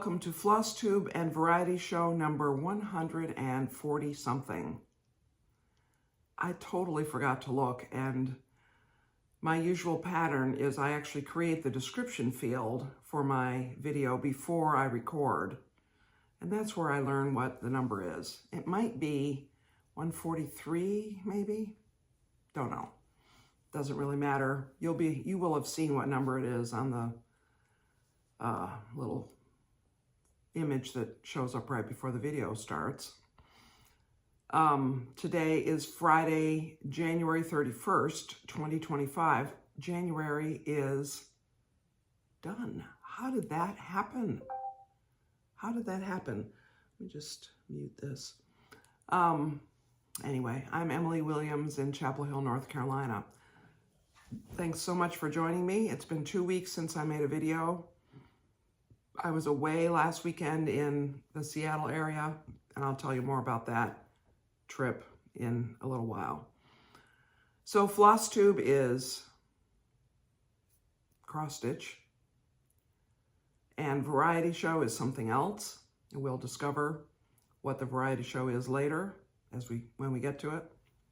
welcome to Flosstube and Variety Show number 140 something. I totally forgot to look, and my usual pattern is I actually create the description field for my video before I record, and that's where I learn what the number is. It might be 143 maybe, don't know. Doesn't really matter. You will have seen what number it is on the little image that shows up right before the video starts. Today is Friday, January 31st, 2025. January is done. How did that happen? How did that happen? Let me just mute this. Anyway, I'm Emily Williams in Chapel Hill, North Carolina. Thanks so much for joining me. It's been 2 weeks since I made a video. I was away last weekend in the Seattle area, and I'll tell you more about that trip in a little while. So Flosstube is cross stitch, and Variety Show is something else. And we'll discover what the Variety Show is later when we get to it.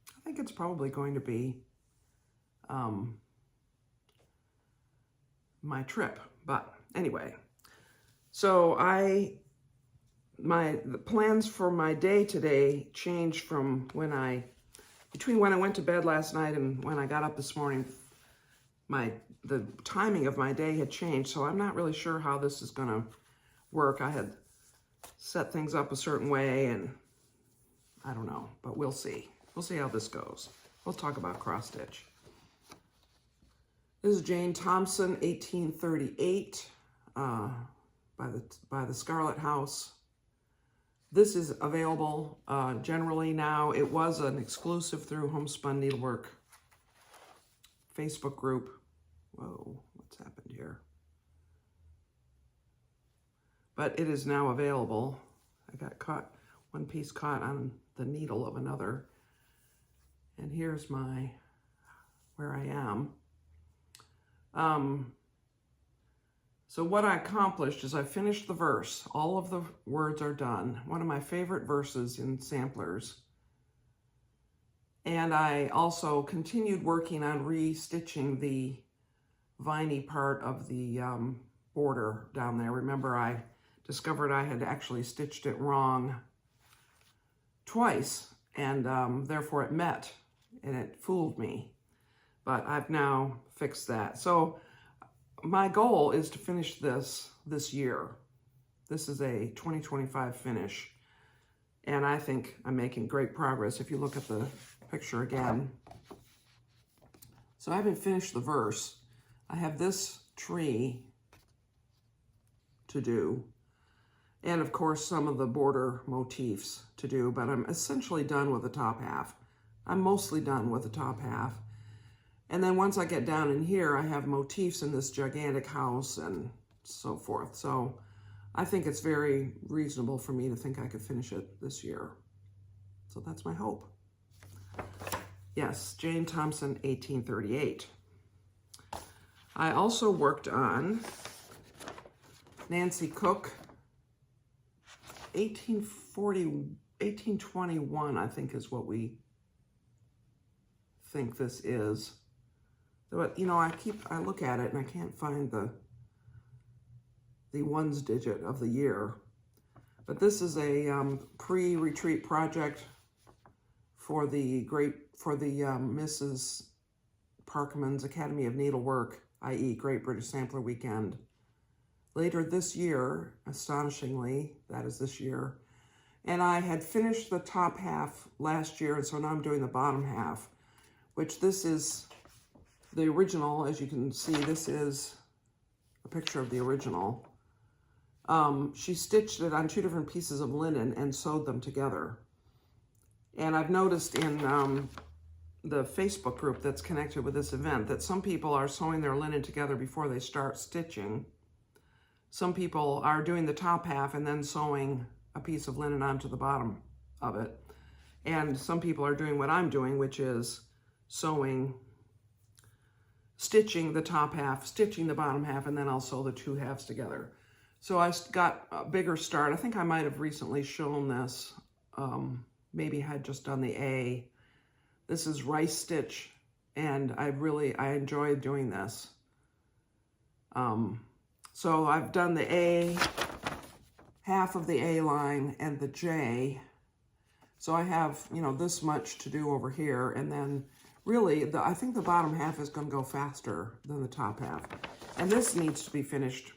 I think it's probably going to be my trip, but anyway. So the plans for my day today changed from between when I went to bed last night and when I got up this morning. The timing of my day had changed, so I'm not really sure how this is gonna work. I had set things up a certain way, and I don't know, but we'll see. We'll see how this goes. We'll talk about cross stitch. This is Jane Thompson, 1838. By the Scarlet House. This is available generally now. It was an exclusive through Homespun Needlework Facebook group. Whoa, what's happened here? But it is now available. I got one piece caught on the needle of another. And here's where I am. So what I accomplished is I finished the verse. All of the words are done. One of my favorite verses in samplers. And I also continued working on restitching the viney part of the border down there. Remember, I discovered I had actually stitched it wrong twice, and therefore it met, and it fooled me. But I've now fixed that. So my goal is to finish this year. This is a 2025 finish, and I think I'm making great progress if you look at the picture again. So I haven't finished the verse. I have this tree to do, and of course some of the border motifs to do, but I'm essentially done with the top half. I'm mostly done with the top half. And then once I get down in here, I have motifs in this gigantic house and so forth. So I think it's very reasonable for me to think I could finish it this year. So that's my hope. Yes, Jane Thompson, 1838. I also worked on Nancy Cook, 1821, I think is what we think this is. But, you know, I look at it and I can't find the ones digit of the year. But this is a pre-retreat project for the Mrs. Parkman's Academy of Needlework, i.e. Great British Sampler Weekend. Later this year, astonishingly, that is this year. And I had finished the top half last year, and so now I'm doing the bottom half, which this is the original. As you can see, this is a picture of the original. She stitched it on 2 different pieces of linen and sewed them together. And I've noticed in the Facebook group that's connected with this event that some people are sewing their linen together before they start stitching. Some people are doing the top half and then sewing a piece of linen onto the bottom of it. And some people are doing what I'm doing, which is stitching the top half, stitching the bottom half, and then I'll sew the 2 halves together. So I got a bigger start. I think I might have recently shown this. Maybe I had just done the A. This is rice stitch, and I enjoy doing this. So I've done the A, half of the A line, and the J. So I have, you know, this much to do over here, and then really, I think the bottom half is going to go faster than the top half. And this needs to be finished,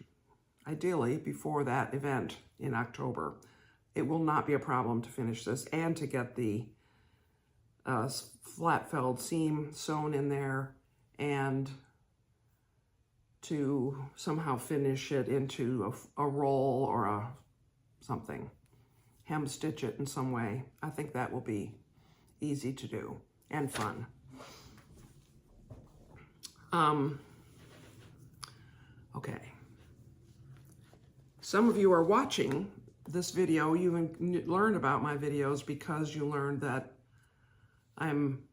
ideally, before that event in October. It will not be a problem to finish this and to get the flat felled seam sewn in there and to somehow finish it into a roll or something. Hem stitch it in some way. I think that will be easy to do and fun. Okay. Some of you are watching this video. You learned about my videos because you learned that I'm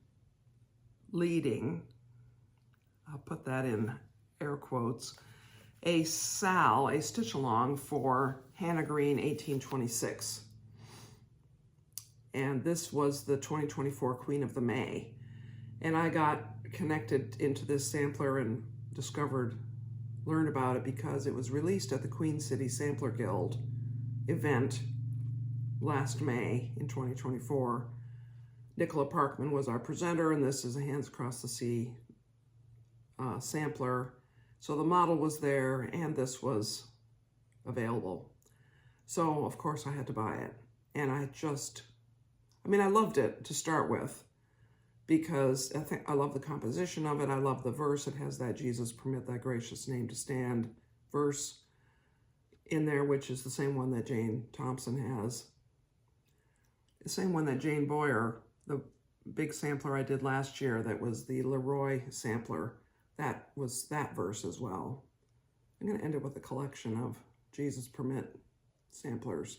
leading, I'll put that in air quotes, a SAL, a stitch along for Hannah Green 1826. And this was the 2024 Queen of the May. And I got connected into this sampler and learned about it because it was released at the Queen City Sampler Guild event last May in 2024. Nicola Parkman was our presenter, and this is a Hands Across the Sea sampler. So the model was there, and this was available. So, of course, I had to buy it. And I loved it to start with because I love the composition of it. I love the verse. It has that Jesus permit thy gracious name to stand verse in there, which is the same one that Jane Thompson has. The same one that Jane Boyer, the big sampler I did last year, that was the Leroy sampler, that was that verse as well. I'm going to end it with a collection of Jesus permit samplers.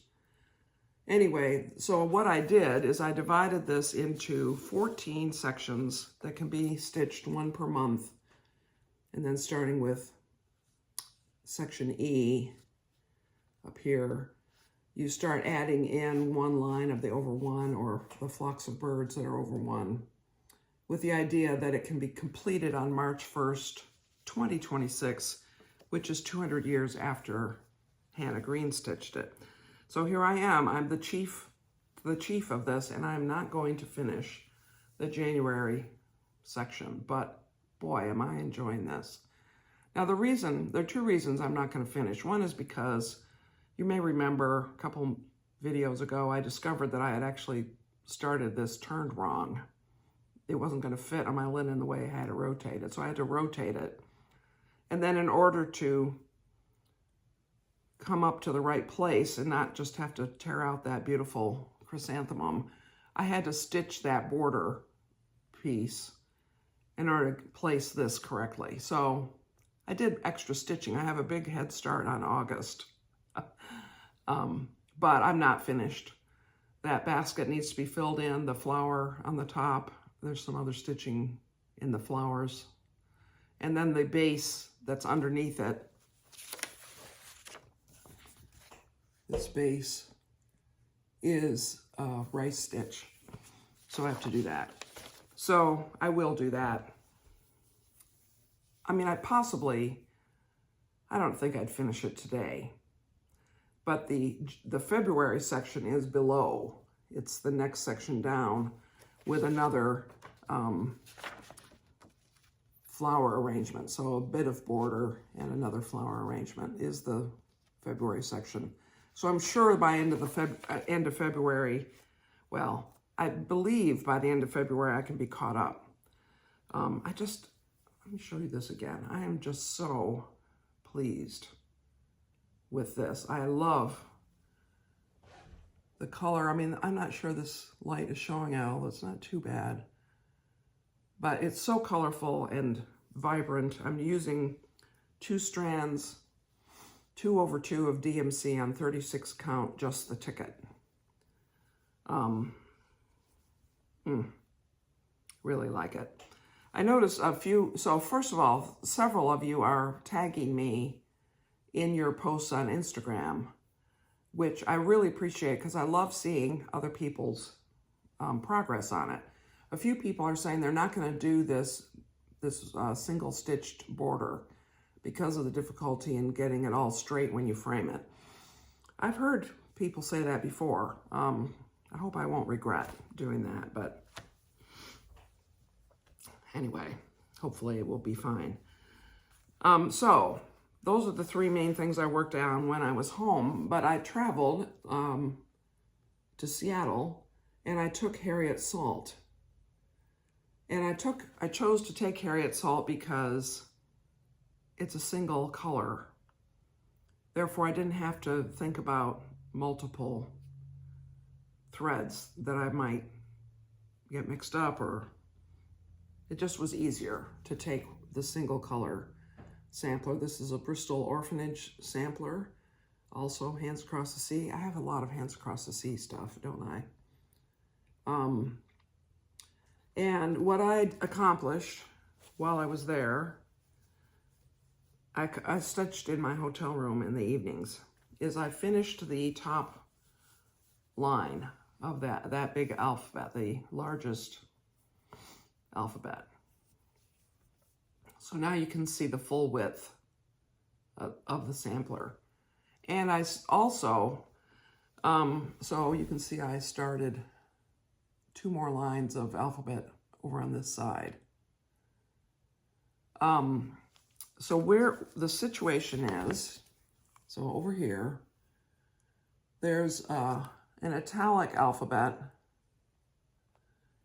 Anyway, so what I did is I divided this into 14 sections that can be stitched one per month. And then starting with section E up here, you start adding in one line of the over one or the flocks of birds that are over one, with the idea that it can be completed on March 1st, 2026, which is 200 years after Hannah Green stitched it. So here I am, I'm the chief of this, and I'm not going to finish the January section, but boy, am I enjoying this. Now there are two reasons I'm not going to finish. One is because you may remember a couple videos ago, I discovered that I had actually started this turned wrong. It wasn't going to fit on my linen the way I had it rotated, so I had to rotate it. And then in order to come up to the right place and not just have to tear out that beautiful chrysanthemum, I had to stitch that border piece in order to place this correctly. So I did extra stitching. I have a big head start on August, but I'm not finished. That basket needs to be filled in, the flower on the top. There's some other stitching in the flowers. And then the base that's underneath it, this base is rice stitch. So I have to do that. So I will do that. I mean, I don't think I'd finish it today, but the February section is below. It's the next section down with another flower arrangement. So a bit of border and another flower arrangement is the February section. So I'm sure by end of February, well, I believe by the end of February I can be caught up. Let me show you this again. I am just so pleased with this. I love the color. I mean, I'm not sure this light is showing out. It's not too bad. But it's so colorful and vibrant. I'm using 2 strands, 2/2 of DMC on 36 count, just the ticket. Really like it. I noticed so first of all, several of you are tagging me in your posts on Instagram, which I really appreciate because I love seeing other people's progress on it. A few people are saying they're not going to do this single stitched border because of the difficulty in getting it all straight when you frame it. I've heard people say that before. I hope I won't regret doing that, but anyway, hopefully it will be fine. So those are the three main things I worked on when I was home, but I traveled to Seattle and I took Harriet salt. And I chose to take Harriet salt because it's a single color. Therefore, I didn't have to think about multiple threads that I might get mixed up, or it just was easier to take the single color sampler. This is a Bristol Orphanage sampler. Also, Hands Across the Sea. I have a lot of Hands Across the Sea stuff, don't I? And what I accomplished while I was there, I stitched in my hotel room in the evenings, is I finished the top line of that big alphabet, the largest alphabet. So now you can see the full width of the sampler. And I also, so you can see I started 2 more lines of alphabet over on this side. So where the situation is, so over here, there's an italic alphabet,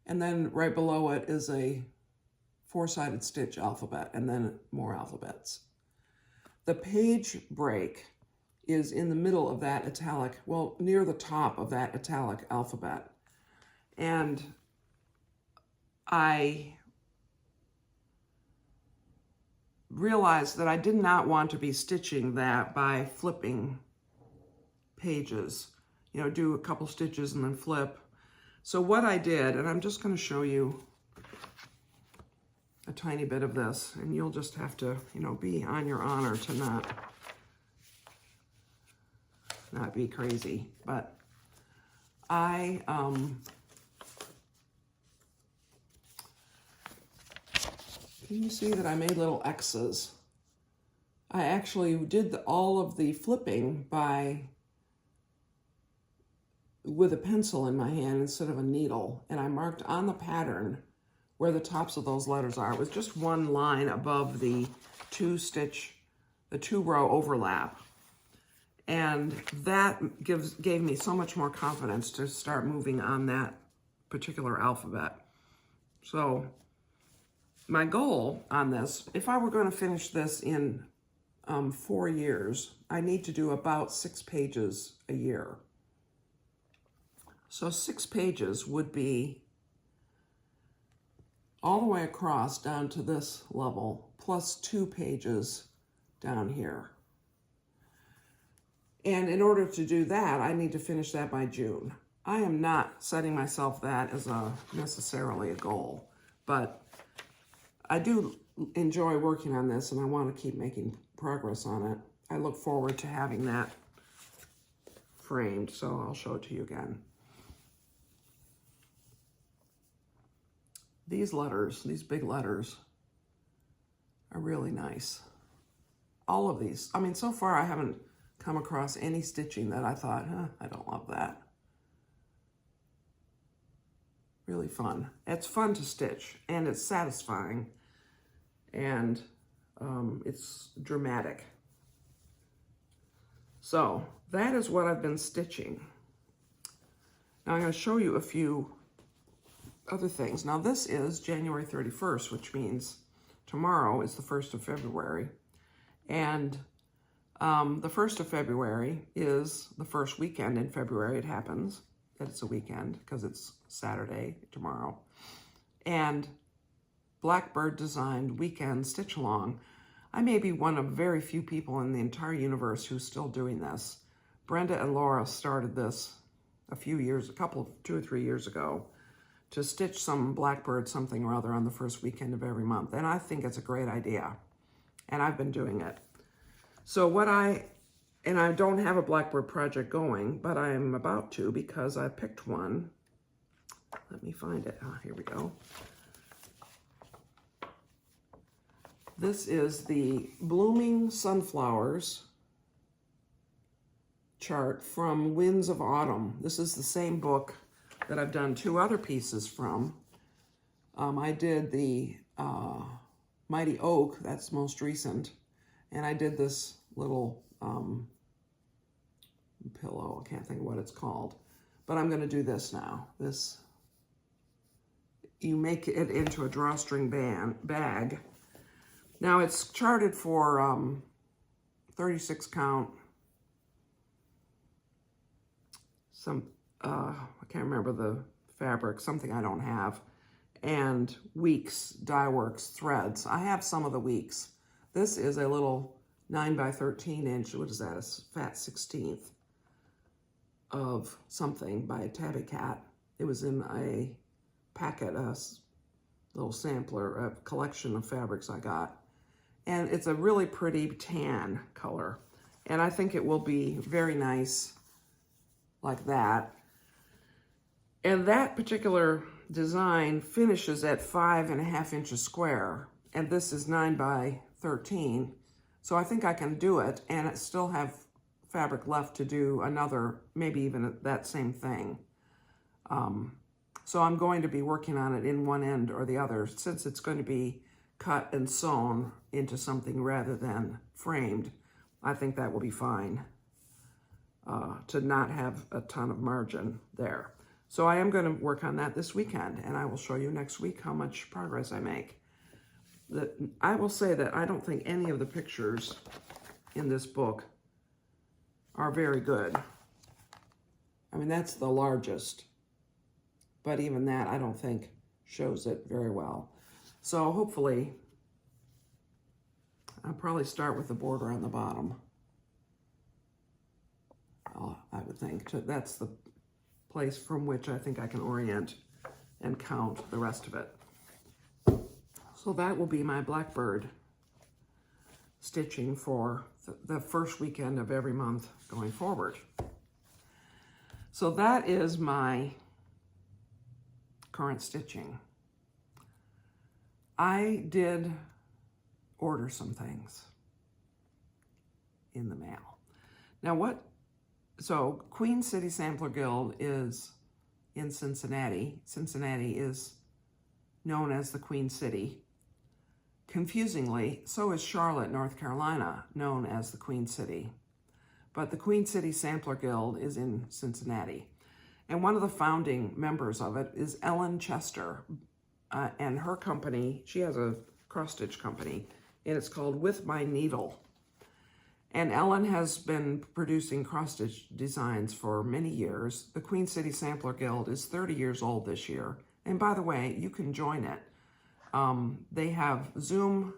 and then right below it is a 4-sided stitch alphabet, and then more alphabets. The page break is in the middle of that italic, well, near the top of that italic alphabet. And I realized that I did not want to be stitching that by flipping pages, you know, do a couple stitches and then flip. So what I did, and I'm just going to show you a tiny bit of this, and you'll just have to, you know, be on your honor to not be crazy. But I can you see that I made little X's? I actually did all of the flipping with a pencil in my hand instead of a needle, and I marked on the pattern where the tops of those letters are. It was just one line above the 2-row overlap. And that gave me so much more confidence to start moving on that particular alphabet. So my goal on this, if I were going to finish this in 4 years, I need to do about 6 pages a year. So 6 pages would be all the way across down to this level, plus 2 pages down here. And in order to do that, I need to finish that by June. I am not setting myself that as necessarily a goal, but I do enjoy working on this and I want to keep making progress on it. I look forward to having that framed, so I'll show it to you again. These letters, these big letters, are really nice. All of these. I mean, so far I haven't come across any stitching that I thought, I don't love that. Really fun. It's fun to stitch, and it's satisfying, and it's dramatic. So that is what I've been stitching. Now I'm going to show you a few other things. Now this is January 31st, which means tomorrow is the 1st of February. And the 1st of February is the first weekend in February. It happens that it's a weekend because it's Saturday tomorrow. And Blackbird designed Weekend Stitch Along. I may be one of very few people in the entire universe who's still doing this. Brenda and Laura started this a 2 or 3 years ago, to stitch some Blackbird something or other on the first weekend of every month. And I think it's a great idea. And I've been doing it. So and I don't have a Blackbird project going, but I'm about to because I picked one. Let me find it. Here we go. This is the Blooming Sunflowers chart from Winds of Autumn. This is the same book that I've done 2 other pieces from. I did the Mighty Oak, that's most recent, and I did this little pillow. I can't think of what it's called, but I'm going to do this now. This, you make it into a drawstring bag. Now it's charted for 36 count. I can't remember the fabric, something I don't have, and Weeks Dye Works threads. I have some of the Weeks. This is a little 9 by 13 inch, what is that, a fat 16th of something by Tabby Cat. It was in a packet, a little sampler, a collection of fabrics I got. And it's a really pretty tan color. And I think it will be very nice like that. And that particular design finishes at 5.5 inches square. And this is 9 by 13. So I think I can do it and still have fabric left to do another, maybe even that same thing. So I'm going to be working on it in one end or the other, since it's going to be cut and sewn into something rather than framed. I think that will be fine to not have a ton of margin there. So I am going to work on that this weekend, and I will show you next week how much progress I make. I will say that I don't think any of the pictures in this book are very good. I mean, that's the largest, but even that I don't think shows it very well. So hopefully, I'll probably start with the border on the bottom. I would think. That's the place from which I think I can orient and count the rest of it. So that will be my Blackbird stitching for the first weekend of every month going forward. So that is my current stitching. I did order some things in the mail. Now so Queen City Sampler Guild is in Cincinnati. Cincinnati is known as the Queen City. Confusingly, so is Charlotte, North Carolina, known as the Queen City. But the Queen City Sampler Guild is in Cincinnati. And one of the founding members of it is Ellen Chester. And her company, she has a cross-stitch company, and it's called With My Needle. And Ellen has been producing cross-stitch designs for many years. The Queen City Sampler Guild is 30 years old this year. And by the way, you can join it. They have Zoom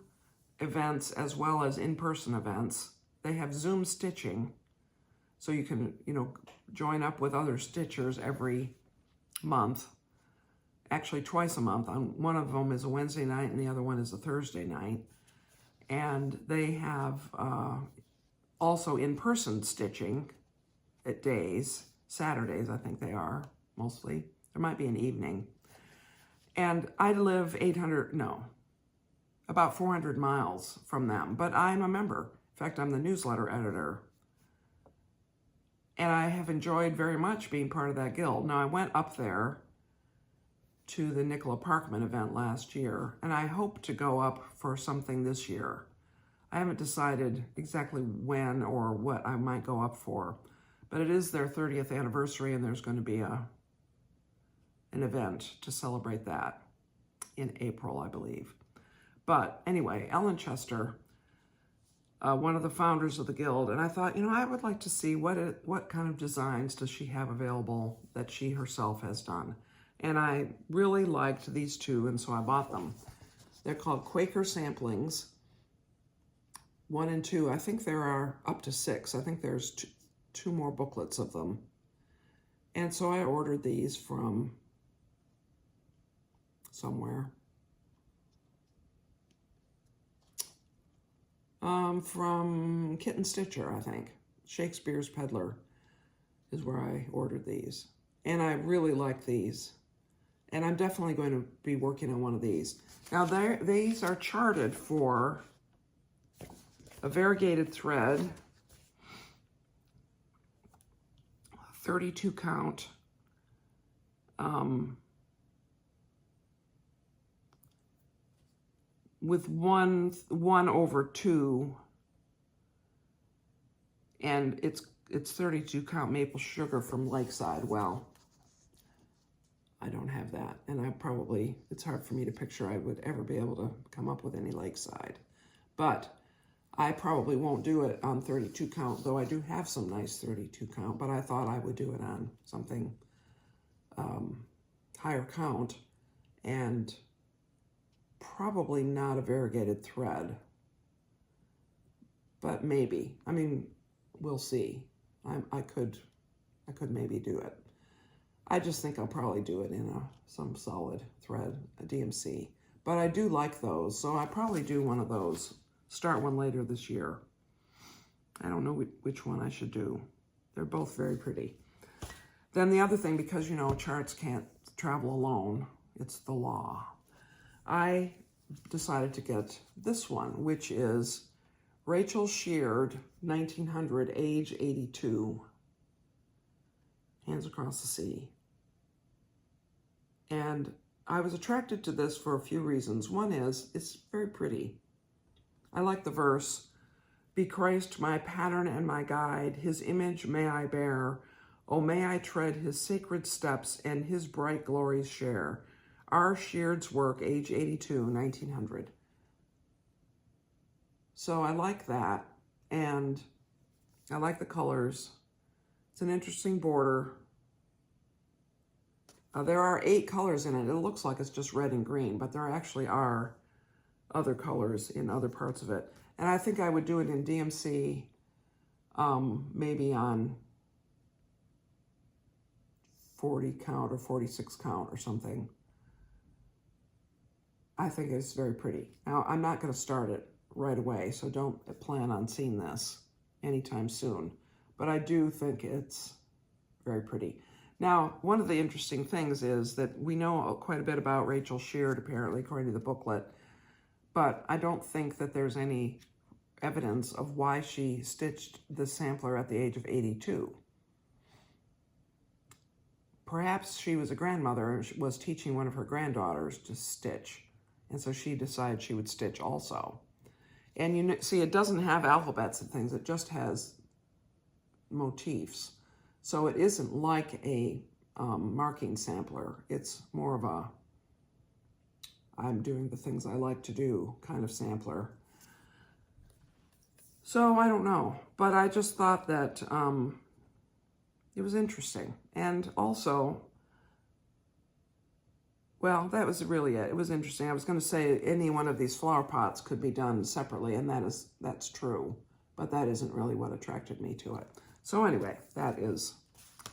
events as well as in-person events. They have Zoom stitching, so you can, join up with other stitchers every month. Actually, twice a month. One of them is a Wednesday night and the other one is a Thursday night. And they have also in-person stitching at days, Saturdays I think they are, mostly. There might be an evening. And I live about 400 miles from them, but I'm a member. In fact, I'm the newsletter editor. And I have enjoyed very much being part of that guild. Now, I went up there to the Parkman event last year, and I hope to go up for something this year. I haven't decided exactly when or what I might go up for, but it is their 30th anniversary, and there's going to be an event to celebrate that in April, I believe. But anyway, Ellen Chester, one of the founders of the guild, and I thought, I would like to see what kind of designs does she have available that she herself has done. And I really liked these two, and so I bought them. They're called Quaker Samplings 1 and 2. I think there are up to 6. I think there's two more booklets of them. And so I ordered these from somewhere. From Kitten Stitcher, I think. Shakespeare's Peddler is where I ordered these. And I really like these. And I'm definitely going to be working on one of these. Now, these are charted for a variegated thread, 32 count, with 1/2, and it's 32 count maple sugar from Lakeside. Well, I don't have that, and it's hard for me to picture I would ever be able to come up with any Lakeside, but I probably won't do it on 32 count, though I do have some nice 32 count, but I thought I would do it on something higher count, and probably not a variegated thread, but maybe. I mean, we'll see. I could maybe do it. I just think I'll probably do it in some solid thread, a DMC. But I do like those, so I probably do one of those. Start one later this year. I don't know which one I should do. They're both very pretty. Then the other thing, because, charts can't travel alone, it's the law. I decided to get this one, which is Rachel Sheard, 1900, age 82. Hands Across the Sea. And I was attracted to this for a few reasons. One is, it's very pretty. I like the verse, "Be Christ my pattern and my guide, his image may I bear. Oh, may I tread his sacred steps and his bright glories share." R. Sheard's work, age 82, 1900. So I like that, and I like the colors. It's an interesting border. There are 8 colors in it. It looks like it's just red and green, but there actually are other colors in other parts of it. And I think I would do it in DMC, maybe on 40 count or 46 count or something. I think it's very pretty. Now, I'm not going to start it right away, so don't plan on seeing this anytime soon. But I do think it's very pretty. Now, one of the interesting things is that we know quite a bit about Rachel Sheard, apparently, according to the booklet, but I don't think that there's any evidence of why she stitched the sampler at the age of 82. Perhaps she was a grandmother and was teaching one of her granddaughters to stitch, and so she decided she would stitch also. And see, it doesn't have alphabets and things, it just has motifs. So it isn't like a marking sampler. It's more of a, I'm doing the things I like to do kind of sampler. So I don't know, but I just thought that it was interesting. And also, well, that was really it. It was interesting. I was going to say any one of these flower pots could be done separately, and that's true, but that isn't really what attracted me to it. So anyway, that is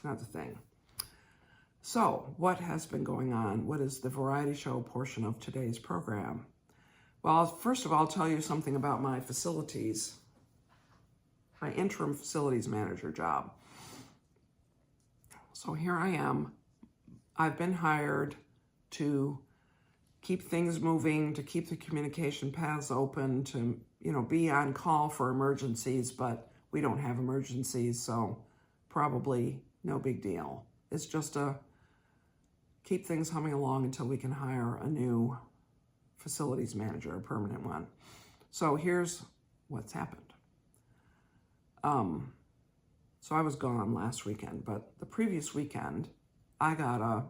another thing. So what has been going on? What is the variety show portion of today's program? Well, first of all, I'll tell you something about my facilities, my interim facilities manager job. So here I am. I've been hired to keep things moving, to keep the communication paths open, to, be on call for emergencies, but we don't have emergencies, so probably no big deal. It's just to keep things humming along until we can hire a new facilities manager, a permanent one. So here's what's happened. So I was gone last weekend, but the previous weekend, I got a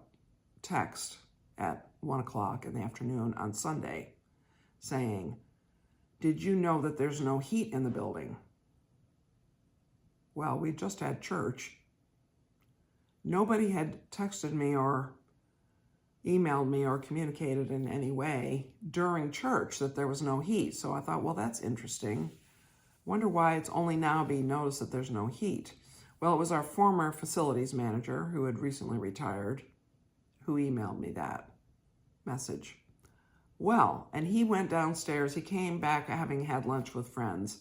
text at 1 o'clock in the afternoon on Sunday saying, "Did you know that there's no heat in the building?" Well, we just had church. Nobody had texted me or emailed me or communicated in any way during church that there was no heat. So I thought, well, that's interesting. Wonder why it's only now being noticed that there's no heat. Well, it was our former facilities manager who had recently retired who emailed me that message. Well, and he went downstairs. He came back having had lunch with friends,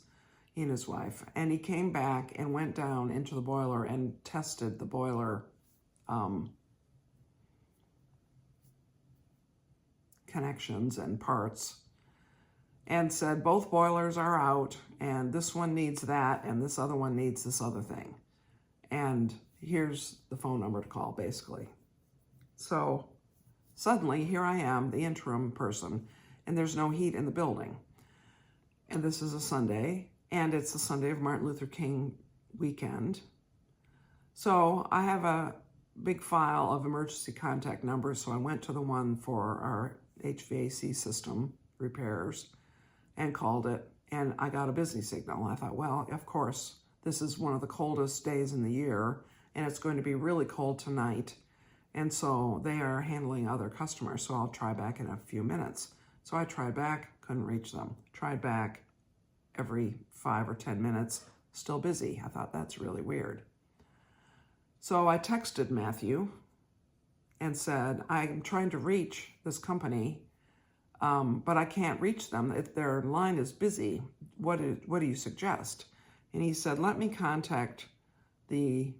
he and his wife, and he came back and went down into the boiler and tested the boiler connections and parts, and said both boilers are out, and this one needs that, and this other one needs this other thing. And here's the phone number to call, basically. So suddenly, here I am, the interim person, and there's no heat in the building. And this is a Sunday, and it's the Sunday of Martin Luther King weekend. So I have a big file of emergency contact numbers, so I went to the one for our HVAC system repairs and called it, and I got a busy signal. I thought, well, of course, this is one of the coldest days in the year, and it's going to be really cold tonight, and so they are handling other customers, so I'll try back in a few minutes. So I tried back, couldn't reach them. Tried back every 5 or 10 minutes, still busy. I thought, that's really weird. So I texted Matthew and said, I'm trying to reach this company, but I can't reach them. If their line is busy, what do you suggest? And he said, let me contact the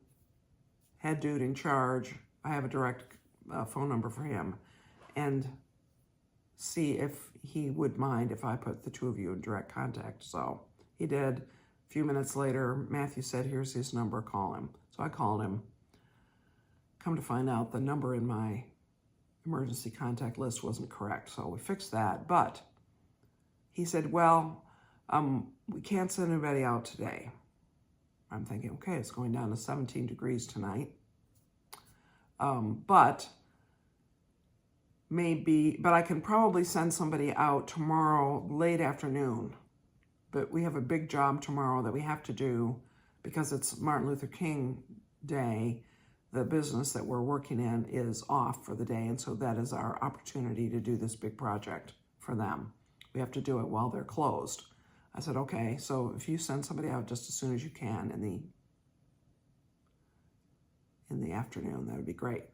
head dude in charge. I have a direct phone number for him, and see if he would mind if I put the two of you in direct contact. So he did. A few minutes later, Matthew said, here's his number, call him. So I called him. Come to find out, the number in my emergency contact list wasn't correct, so we fixed that. But he said, well, we can't send anybody out today. I'm thinking, okay, it's going down to 17 degrees tonight. But I can probably send somebody out tomorrow late afternoon. But we have a big job tomorrow that we have to do because it's Martin Luther King Day. The business that we're working in is off for the day, and so that is our opportunity to do this big project for them. We have to do it while they're closed. I said, okay, so if you send somebody out just as soon as you can in the afternoon, that would be great.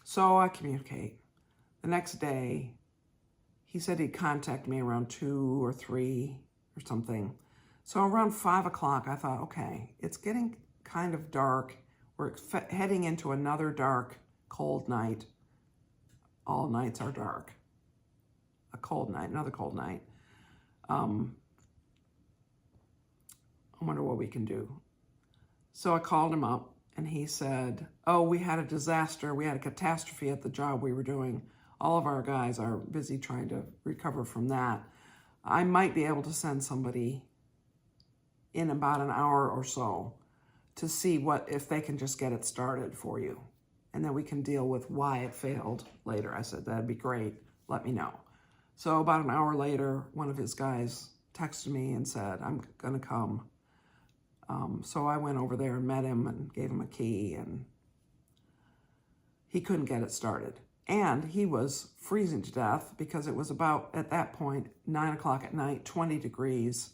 So I communicate. The next day, he said he'd contact me around 2 or 3 or something. So around 5 o'clock, I thought, okay, it's getting kind of dark. We're heading into another dark, cold night. All nights are dark. A cold night, another cold night. I wonder what we can do. So I called him up, and he said, oh, we had a disaster. We had a catastrophe at the job we were doing. All of our guys are busy trying to recover from that. I might be able to send somebody in about an hour or so to see if they can just get it started for you. And then we can deal with why it failed later. I said, that'd be great. Let me know. So about an hour later, one of his guys texted me and said, I'm gonna come. So I went over there and met him and gave him a key, and he couldn't get it started. And he was freezing to death because it was about, at that point, 9 o'clock at night, 20 degrees.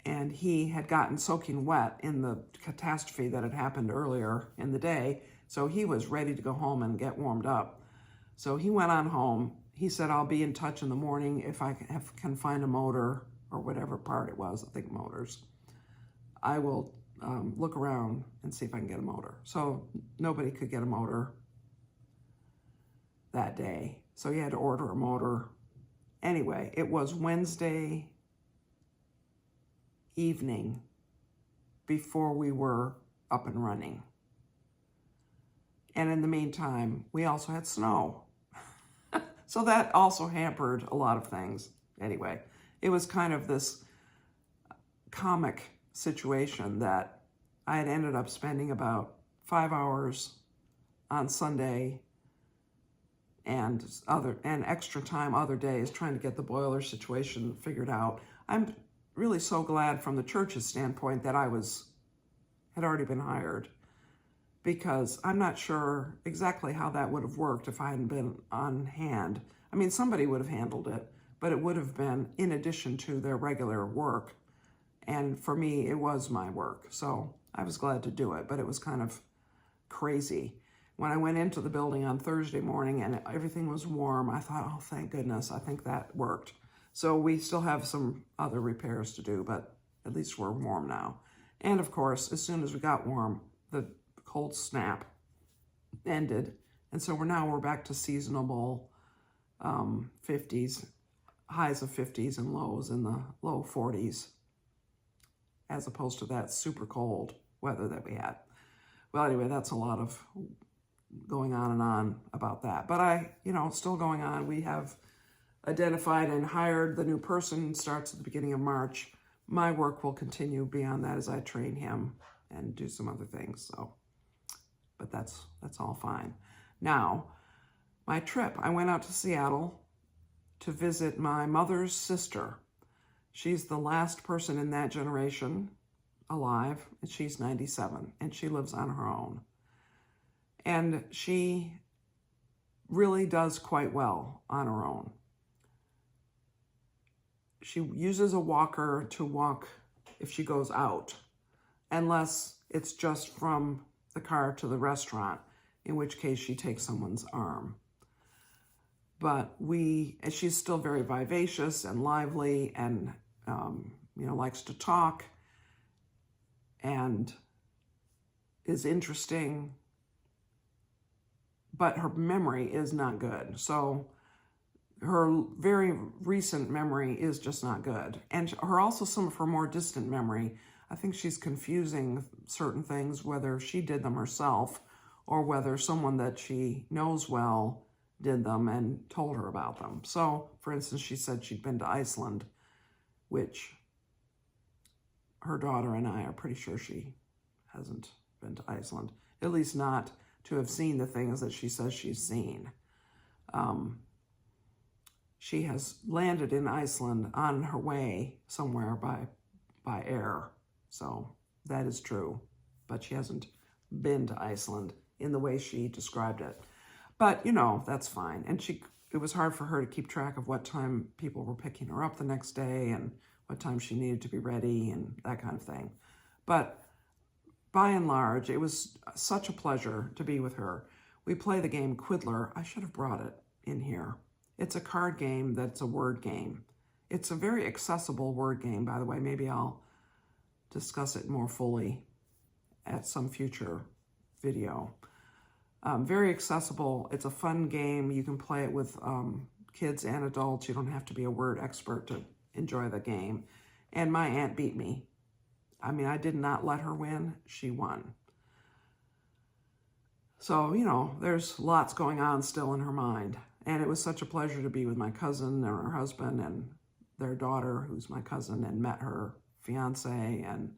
And he had gotten soaking wet in the catastrophe that had happened earlier in the day. So he was ready to go home and get warmed up. So he went on home. He said, I'll be in touch in the morning if I can find a motor or whatever part it was, I think motors. I will look around and see if I can get a motor. So nobody could get a motor that day. So he had to order a motor. Anyway, it was Wednesday evening before we were up and running. And in the meantime, we also had snow. So that also hampered a lot of things. Anyway, it was kind of this comic situation that I had ended up spending about 5 hours on Sunday and extra time other days trying to get the boiler situation figured out. I'm really so glad from the church's standpoint that I had already been hired, because I'm not sure exactly how that would have worked if I hadn't been on hand. I mean, somebody would have handled it, but it would have been in addition to their regular work. And for me, it was my work. So I was glad to do it, but it was kind of crazy. when I went into the building on Thursday morning and everything was warm, I thought, oh, thank goodness, I think that worked. So we still have some other repairs to do, but at least we're warm now. And of course, as soon as we got warm, the cold snap ended. And so we're back to seasonable 50s, highs of 50s and lows in the low 40s, as opposed to that super cold weather that we had. Well, anyway, that's a lot of going on and on about that. But it's still going on. We have identified and hired the new person, starts at the beginning of March. My work will continue beyond that as I train him and do some other things. So, but that's all fine. Now, my trip, I went out to Seattle to visit my mother's sister. She's the last person in that generation alive, and she's 97, and she lives on her own. And she really does quite well on her own. She uses a walker to walk if she goes out, unless it's just from the car to the restaurant, in which case she takes someone's arm. But she's still very vivacious and lively and, likes to talk and is interesting, but her memory is not good. So her very recent memory is just not good. And some of her more distant memory, I think she's confusing certain things, whether she did them herself or whether someone that she knows well did them and told her about them. So, for instance, she said she'd been to Iceland, which her daughter and I are pretty sure she hasn't been to Iceland, at least not to have seen the things that she says she's seen. She has landed in Iceland on her way somewhere by air. So that is true, but she hasn't been to Iceland in the way she described it. But, that's fine. And it was hard for her to keep track of what time people were picking her up the next day and what time she needed to be ready and that kind of thing. But by and large, it was such a pleasure to be with her. We play the game Quiddler. I should have brought it in here. It's a card game that's a word game. It's a very accessible word game, by the way. Maybe I'll discuss it more fully at some future video. Very accessible. It's a fun game. You can play it with kids and adults. You don't have to be a word expert to enjoy the game. And my aunt beat me. I did not let her win. She won. So, there's lots going on still in her mind. And it was such a pleasure to be with my cousin and her husband and their daughter, who's my cousin, and met her fiance, and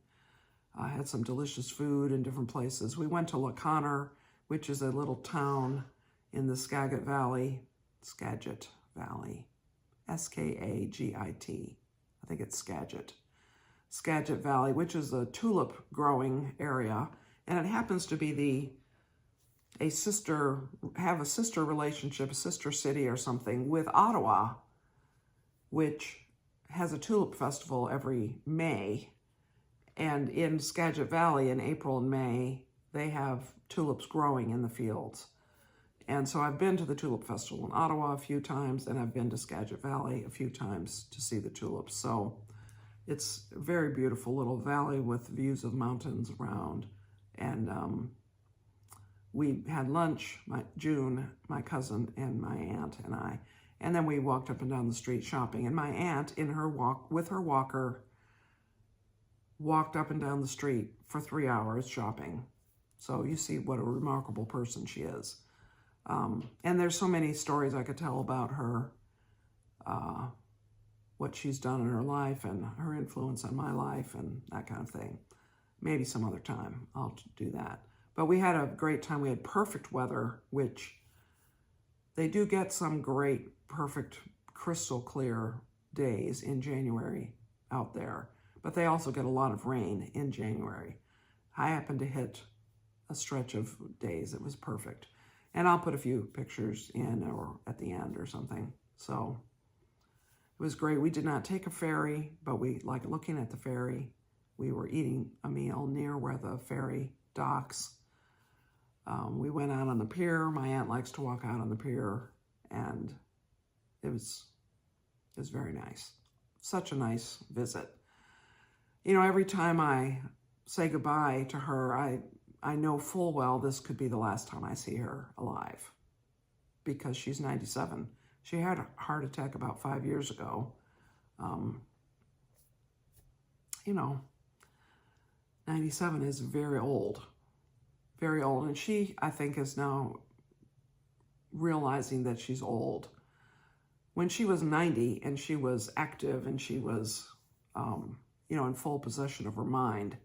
had some delicious food in different places. We went to La Conner, which is a little town in the Skagit Valley, S-K-A-G-I-T. I think it's Skagit Valley, which is a tulip growing area. And it happens to be a sister relationship, a sister city or something with Ottawa, which has a tulip festival every May. And in Skagit Valley in April and May, they have tulips growing in the fields. And so I've been to the Tulip Festival in Ottawa a few times, and I've been to Skagit Valley a few times to see the tulips. So it's a very beautiful little valley with views of mountains around. And we had lunch, June, my cousin, and my aunt and I. And then we walked up and down the street shopping. And my aunt, in her with her walker, walked up and down the street for 3 hours shopping. So you see what a remarkable person she is. And there's so many stories I could tell about her, what she's done in her life and her influence on my life and that kind of thing. Maybe some other time I'll do that. But we had a great time. We had perfect weather, which they do get some great, perfect, crystal clear days in January out there. But they also get a lot of rain in January. I happened to hit a stretch of days that was perfect. And I'll put a few pictures in or at the end or something. So it was great. We did not take a ferry, but we liked looking at the ferry. We were eating a meal near where the ferry docks. We went out on the pier. My aunt likes to walk out on the pier, and it was very nice. Such a nice visit. You know, every time I say goodbye to her, I know full well this could be the last time I see her alive, because she's 97. She had a heart attack about 5 years ago. You know, 97 is very old. Very old. And she, I think, is now realizing that she's old. When she was 90 and she was active and she was, you know, in full possession of her mind,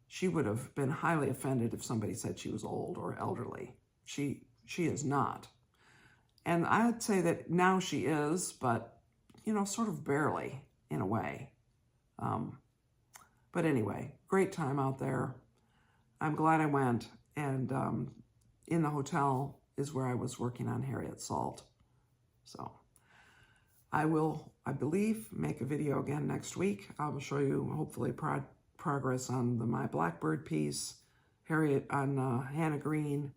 she would have been highly offended if somebody said she was old or elderly. She is not. And I would say that now she is, but, you know, sort of barely, in a way. But anyway, great time out there. I'm glad I went. And in the hotel is where I was working on Harriet Salt. So I will, I believe, make a video again next week. I will show you, hopefully, progress on my Blackbird piece, Harriet on Hannah Green,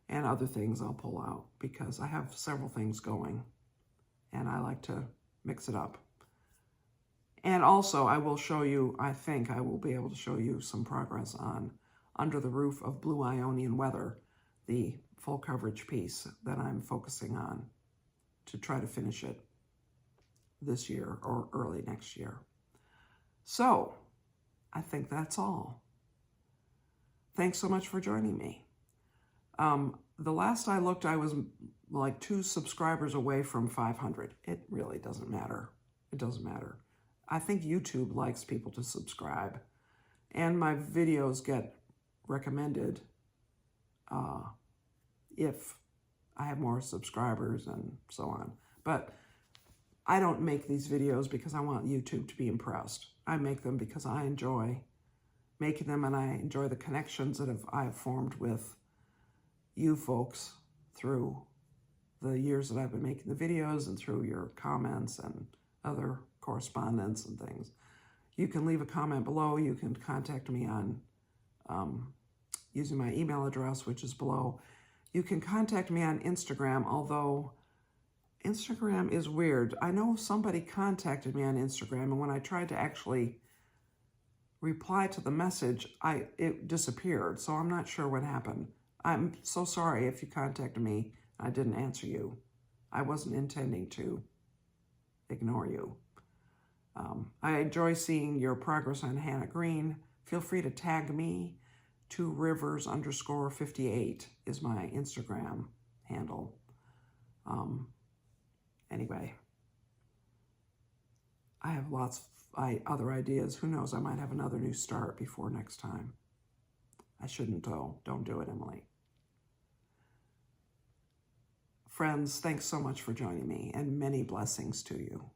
and other things I'll pull out, because I have several things going and I like to mix it up. And also I will show you, I think I will be able to show you some progress on Under the Roof of Blue Ionian Weather, the full coverage piece that I'm focusing on to try to finish it this year or early next year. So I think that's all. Thanks so much for joining me. The last I looked, I was like 2 subscribers away from 500. It really doesn't matter. It doesn't matter. I think YouTube likes people to subscribe, and my videos get recommended if I have more subscribers and so on. But I don't make these videos because I want YouTube to be impressed. I make them because I enjoy making them, and I enjoy the connections that I have formed with you folks through the years that I've been making the videos and through your comments and other correspondence and things. You can leave a comment below. You can contact me on using my email address, which is below. You can contact me on Instagram, although Instagram is weird. I know somebody contacted me on Instagram, and when I tried to actually reply to the message, it disappeared, so I'm not sure what happened. I'm so sorry if you contacted me and I didn't answer you. I wasn't intending to ignore you. I enjoy seeing your progress on Hannah Green. Feel free to tag me. 2rivers_58 is my Instagram handle. Anyway, I have lots of other ideas. Who knows, I might have another new start before next time. I shouldn't, though. Don't do it, Emily. Friends, thanks so much for joining me, and many blessings to you.